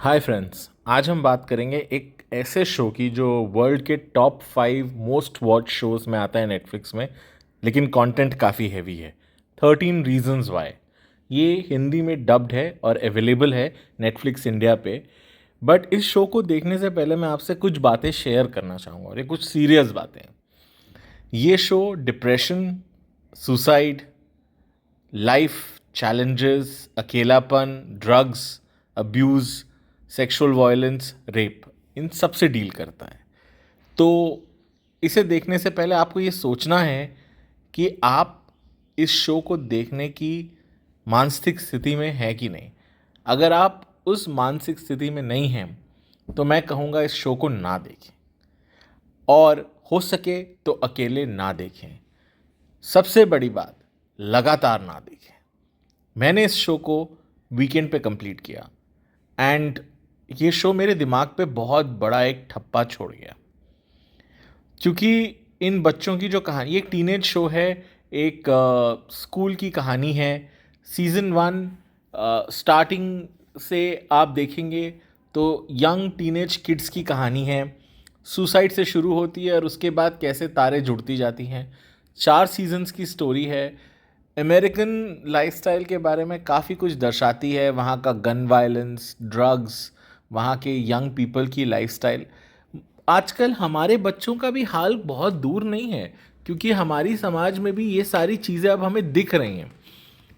Hi friends, आज हम बात करेंगे एक ऐसे शो की जो वर्ल्ड के टॉप 5 मोस्ट वॉच शोज में आता है नेटफ्लिक्स में, लेकिन कंटेंट काफ़ी हैवी है। 13 रीजंस वाई। ये हिंदी में डब्ड है और अवेलेबल है नेटफ्लिक्स इंडिया पे। बट इस शो को देखने से पहले मैं आपसे कुछ बातें शेयर करना चाहूँगा, और ये कुछ सीरियस बातें हैं। ये show depression, suicide, life challenges, अकेलापन, drugs, abuse, sexual violence, rape, इन सब से डील करता है। तो इसे देखने से पहले आपको ये सोचना है कि आप इस शो को देखने की मानसिक स्थिति में हैं कि नहीं। अगर आप उस मानसिक स्थिति में नहीं हैं तो मैं कहूँगा इस शो को ना देखें, और हो सके तो अकेले ना देखें। सबसे बड़ी बात, लगातार ना देखें। मैंने इस शो को वीकेंड पे कंप्लीट किया एंड ये शो मेरे दिमाग पे बहुत बड़ा एक ठप्पा छोड़ गया, क्योंकि इन बच्चों की जो कहानी, ये एक टीनेज शो है, एक स्कूल की कहानी है। सीज़न 1 स्टार्टिंग से आप देखेंगे तो यंग टीनेज किड्स की कहानी है। सुसाइड से शुरू होती है और उसके बाद कैसे तारे जुड़ती जाती हैं। 4 सीजन्स की स्टोरी है। अमेरिकन लाइफस्टाइल के बारे में काफ़ी कुछ दर्शाती है, वहाँ का गन वायलेंस, ड्रग्स, वहाँ के यंग पीपल की लाइफस्टाइल। आजकल हमारे बच्चों का भी हाल बहुत दूर नहीं है, क्योंकि हमारी समाज में भी ये सारी चीज़ें अब हमें दिख रही हैं।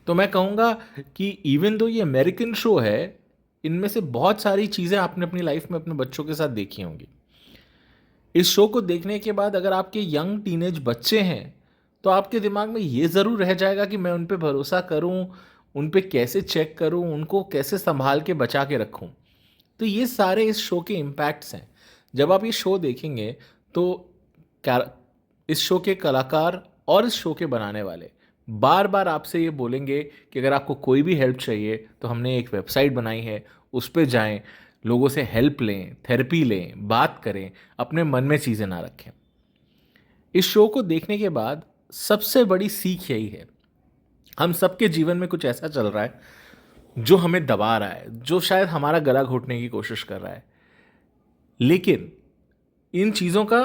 तो मैं कहूँगा कि इवन दो ये अमेरिकन शो है, इनमें से बहुत सारी चीज़ें आपने अपनी लाइफ में अपने बच्चों के साथ देखी होंगी। इस शो को देखने के बाद अगर आपके यंग टीनेज बच्चे हैं तो आपके दिमाग में ये ज़रूर रह जाएगा कि मैं उन पे भरोसा करूं, उन पे कैसे चेक करूं, उनको कैसे संभाल के बचा के रखूं। तो ये सारे इस शो के इम्पैक्ट्स हैं। जब आप ये शो देखेंगे तो इस शो के कलाकार और इस शो के बनाने वाले बार बार आपसे ये बोलेंगे कि अगर आपको कोई भी हेल्प चाहिए तो हमने एक वेबसाइट बनाई है, उस पर जाएं, लोगों से हेल्प लें, थेरेपी लें, बात करें, अपने मन में चीज़ें ना रखें। इस शो को देखने के बाद सबसे बड़ी सीख यही है, हम सबके जीवन में कुछ ऐसा चल रहा है जो हमें दबा रहा है, जो शायद हमारा गला घोटने की कोशिश कर रहा है। लेकिन इन चीज़ों का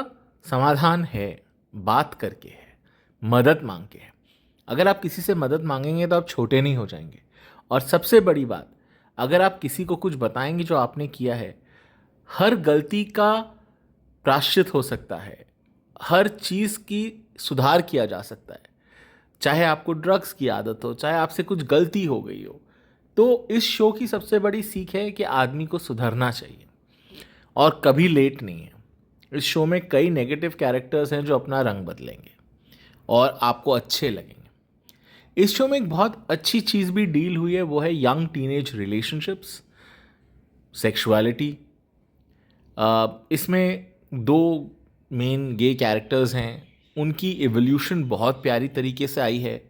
समाधान है, बात करके है, मदद मांग के है। अगर आप किसी से मदद मांगेंगे तो आप छोटे नहीं हो जाएंगे। और सबसे बड़ी बात, अगर आप किसी को कुछ बताएंगे जो आपने किया है, हर गलती का प्रायश्चित हो सकता है, हर चीज़ की सुधार किया जा सकता है। चाहे आपको ड्रग्स की आदत हो, चाहे आपसे कुछ गलती हो गई हो। तो इस शो की सबसे बड़ी सीख है कि आदमी को सुधरना चाहिए और कभी लेट नहीं है। इस शो में कई नेगेटिव कैरेक्टर्स हैं जो अपना रंग बदलेंगे और आपको अच्छे लगेंगे। इस शो में एक बहुत अच्छी चीज़ भी डील हुई है, वो है यंग टीनेज रिलेशनशिप्स, सेक्सुअलिटी। इसमें दो मेन गे कैरेक्टर्स हैं, उनकी एवोल्यूशन बहुत प्यारी तरीके से आई है।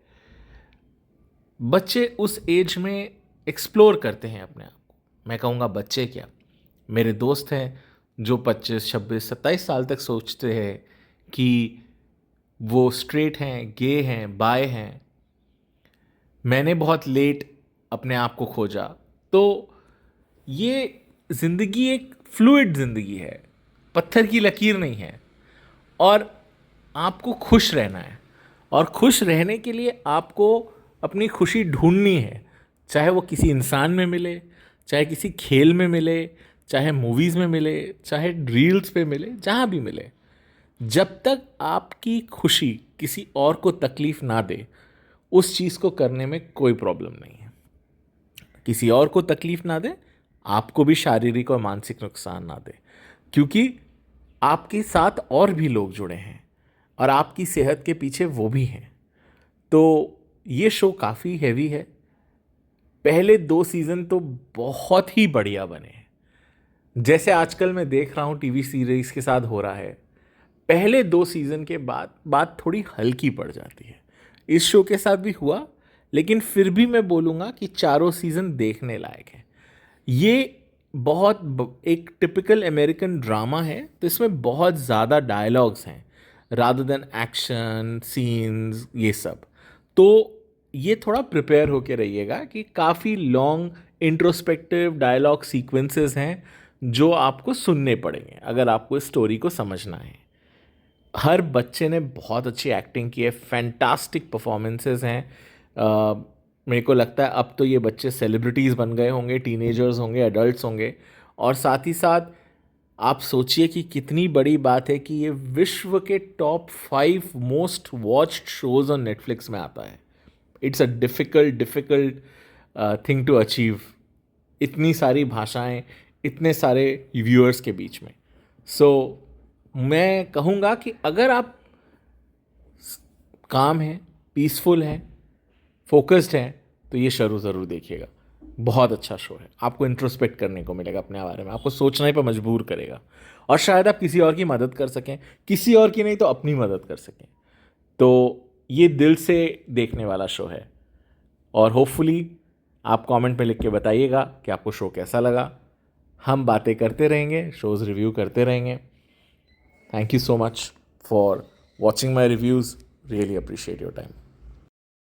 बच्चे उस एज में एक्सप्लोर करते हैं अपने आप को। मैं कहूँगा बच्चे क्या, मेरे दोस्त हैं जो 25, 26, 27 साल तक सोचते हैं कि वो स्ट्रेट हैं, गे हैं, बाय हैं। मैंने बहुत लेट अपने आप को खोजा। तो ये ज़िंदगी एक फ्लूइड ज़िंदगी है, पत्थर की लकीर नहीं है। और आपको खुश रहना है, और खुश रहने के लिए आपको अपनी खुशी ढूंढनी है। चाहे वो किसी इंसान में मिले, चाहे किसी खेल में मिले, चाहे मूवीज़ में मिले, चाहे रील्स पे मिले, जहाँ भी मिले। जब तक आपकी खुशी किसी और को तकलीफ़ ना दे, उस चीज़ को करने में कोई प्रॉब्लम नहीं है। किसी और को तकलीफ़ ना दे, आपको भी शारीरिक और मानसिक नुकसान ना दे, क्योंकि आपके साथ और भी लोग जुड़े हैं और आपकी सेहत के पीछे वो भी हैं। तो ये शो काफ़ी हैवी है। पहले 2 सीज़न तो बहुत ही बढ़िया बने हैं, जैसे आजकल मैं देख रहा हूँ टीवी सीरीज़ के साथ हो रहा है। पहले 2 सीज़न के बाद बात थोड़ी हल्की पड़ जाती है। इस शो के साथ भी हुआ, लेकिन फिर भी मैं बोलूँगा कि चारों सीज़न देखने लायक है। ये एक टिपिकल अमेरिकन ड्रामा है, तो इसमें बहुत ज़्यादा डायलॉग्स हैं रादर देन एक्शन सीन्स, ये सब। तो ये थोड़ा प्रिपेयर होके रहिएगा कि काफ़ी लॉन्ग इंट्रोस्पेक्टिव डायलॉग सीक्वेंसेस हैं जो आपको सुनने पड़ेंगे अगर आपको इस स्टोरी को समझना है। हर बच्चे ने बहुत अच्छी एक्टिंग की है, फैंटास्टिक परफॉर्मेंसेस हैं। मेरे को लगता है अब तो ये बच्चे सेलिब्रिटीज़ बन गए होंगे, टीनेजर्स होंगे, एडल्ट्स होंगे। और साथ ही साथ आप सोचिए कि कितनी बड़ी बात है कि ये विश्व के top 5 most watched shows on Netflix में आता है। It's a difficult thing to achieve, इतनी सारी भाषाएं, इतने सारे व्यूअर्स के बीच में। सो मैं कहूँगा कि अगर आप काम हैं, पीसफुल हैं, फोकस्ड हैं, तो ये शो ज़रूर देखिएगा। बहुत अच्छा शो है, आपको इंट्रोस्पेक्ट करने को मिलेगा अपने बारे में, आपको सोचने पर मजबूर करेगा और शायद आप किसी और की मदद कर सकें, किसी और की नहीं तो अपनी मदद कर सकें। तो ये दिल से देखने वाला शो है और होपफुली आप कमेंट में लिख के बताइएगा कि आपको शो कैसा लगा। हम बातें करते रहेंगे, शोज़ रिव्यू करते रहेंगे। Thank you so much for watching my reviews, really appreciate your time.